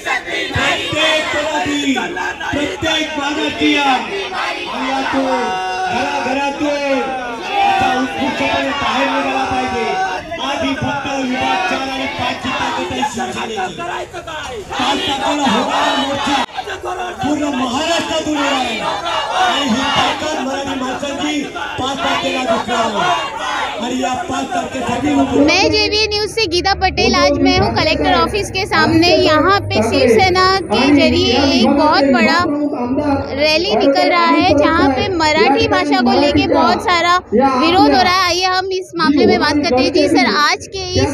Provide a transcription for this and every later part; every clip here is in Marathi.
प्रत्येक मराठी, प्रत्येक मराठीया घराघरातून उत्कृष्टपणे बाहेर निघाला पाहिजे। आधी फक्त विभाग 4 आणि 5 ची ताकद आहे शिवसेनेची। 5 ताकदला होणारा मोर्चा पूर्ण महाराष्ट्रातून आहे आणि ही ताकद मराठी माणसांची 5 तारखेला दिसणार आहे। मैं जेवीए न्यूज से गीता पटेल। आज मैं हूँ कलेक्टर ऑफिस के सामने। यहाँ पे शिवसेना के जरिए एक बहुत बड़ा रैली निकल रहा है जहाँ पे मराठी भाषा को लेके बहुत सारा विरोध हो रहा है। आइए हम इस मामले में बात करते हैं। जी सर, आज के ये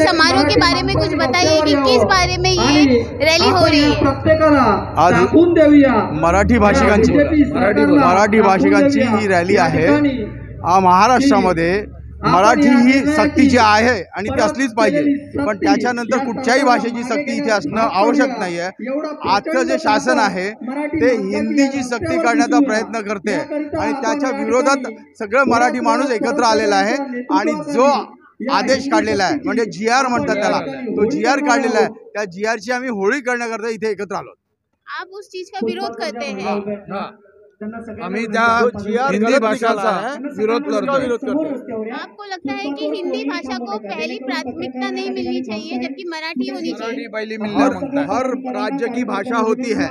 समारोह के बारे में कुछ बताइए कि किस बारे में ये रैली हो रही है। आज मराठी भाषिकांची ही रॅली आहे। महाराष्ट्रामध्ये मराठी ही सक्तीची आहे आणि ती असलीच पाहिजे, पण त्याच्यानंतर कुठच्याही भाषेची सक्ती इथे असणं आवश्यक नाही आहे। आजचं जे शासन आहे ते हिंदीची सक्ती करण्याचा प्रयत्न करते आणि त्याच्या विरोधात सगळं मराठी माणूस एकत्र आलेला आहे आणि जो आदेश काढलेला आहे म्हणजे GR म्हणतात त्याला, तो GR काढलेला आहे, त्या GRची आम्ही होळी करण्याकरता इथे एकत्र आलो। आप उस चीज का विरोध करते हैं? आम्ही त्या हिंदी भाषाचा विरोध करतो। आपको लगता है कि हिंदी भाषा को पहली प्राथमिकता नहीं मिलनी चाहिए जबकि मराठी होनी चाहिए? हर राज्य की भाषा होती है,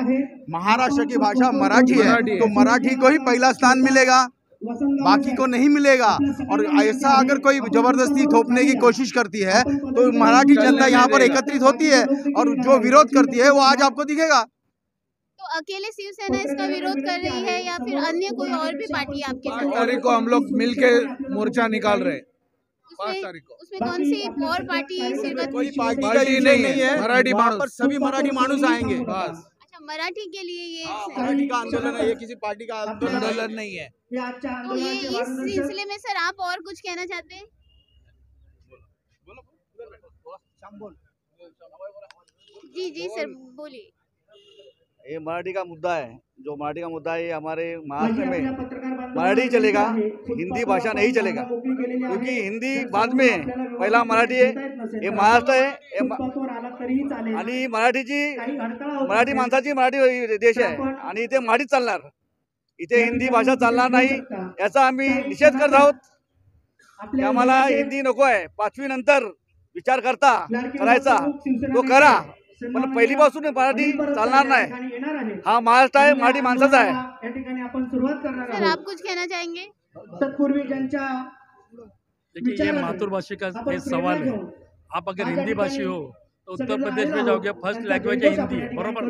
महाराष्ट्र की भाषा मराठी है, तो मराठी को ही पहला स्थान मिलेगा, बाकी को नहीं मिलेगा। और ऐसा अगर कोई जबरदस्ती थोपने की कोशिश करती है तो मराठी जनता यहाँ पर एकत्रित होती है और जो विरोध करती है वो आज आपको दिखेगा। तो अकेले शिवसेना इसका विरोध कर रही है या फिर अन्य कोई और भी पार्टी आपके साथ? 5 तारीख को हम लोग मिलके मोर्चा निकाल रहे हैं। 5 तारीख को उसमें कौन सी और पार्टी शिरकत? कोई पार्टी नहीं है, मराठी पर सभी मराठी मानुस आएंगे बस। अच्छा, मराठी के लिए ये मराठी का आंदोलन है, ये किसी पार्टी का आंदोलन नहीं है। तो ये इस सिलसिले में सर आप और कुछ कहना चाहते हैं? जी सर बोलिए। ये मराठी का मुद्दा है, जो मराठी का मुद्दा है ये हमारे महाराष्ट्र में मराठी चलेगा, हिंदी भाषा नहीं चलेगा, क्योंकि हिंदी बाद में है, पहला मराठी है। ये महाराष्ट्र है आणि मराठी माणसाची मराठी देश आहे आणि इथे मराठीच चालणार, इथे हिंदी भाषा चालणार नाही याचा आम्ही निषेध करत आहोत। आम्हाला हिंदी नको आहे, 5वी नंतर विचार करायचा तो करा, पण पहिलीपासून मराठी चालणार नाही। हा महाराष्ट्र आहे, मराठी माणसाचा आहे। सर आप कुछ कहना चाहेंगे? देखिए, ये मातृभाषा का सवाल है। आप अगर हिंदी भाषी हो तो उत्तर प्रदेश में जाओगे, फर्स्ट लैंग्वेज है हिंदी, बरोबर।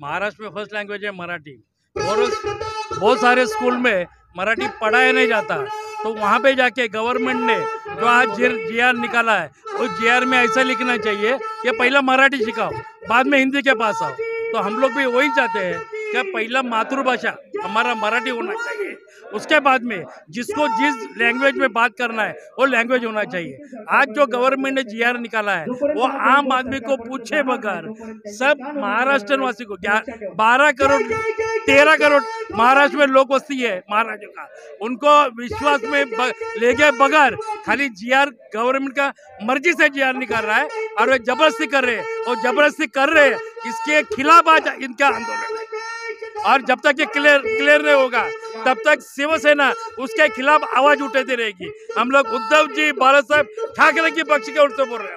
महाराष्ट्र में फर्स्ट लैंग्वेज है मराठी। बहुत सारे स्कूल में मराठी पढ़ाया नहीं जाता, तो वहाँ पे जाके गवर्नमेंट ने जो आज GR निकाला है उस GR में ऐसा लिखना चाहिए कि पहला मराठी सिखाओ, बाद में हिंदी के पास आओ। तो हम लोग भी वही चाहते हैं कि पहला मातृभाषा हमारा मराठी होना चाहिए, उसके बाद में जिसको जिस लैंग्वेज में बात करना है वो लैंग्वेज होना चाहिए। आज जो गवर्नमेंट ने GR निकाला है वो आम आदमी को पूछे बगैर सब महाराष्ट्र वासी को, क्या 12 करोड़ 13 करोड़ महाराष्ट्र में लोग वस्ती है महाराष्ट्र का, उनको विश्वास में लेके बगैर खाली GR गवर्नमेंट का मर्जी से GR निकाल रहा है और वे जबरदस्ती कर रहे हैं और जबरदस्ती कर रहे हैं। इसके खिलाफ आज इनका आंदोलन है और जब तक ये क्लियर नहीं होगा तब तक शिवसेना उसके खिलाफ आवाज उठाती रहेगी। हम लोग उद्धव जी, बाला साहब ठाकरे की पक्ष के ओर से बोल रहे हैं।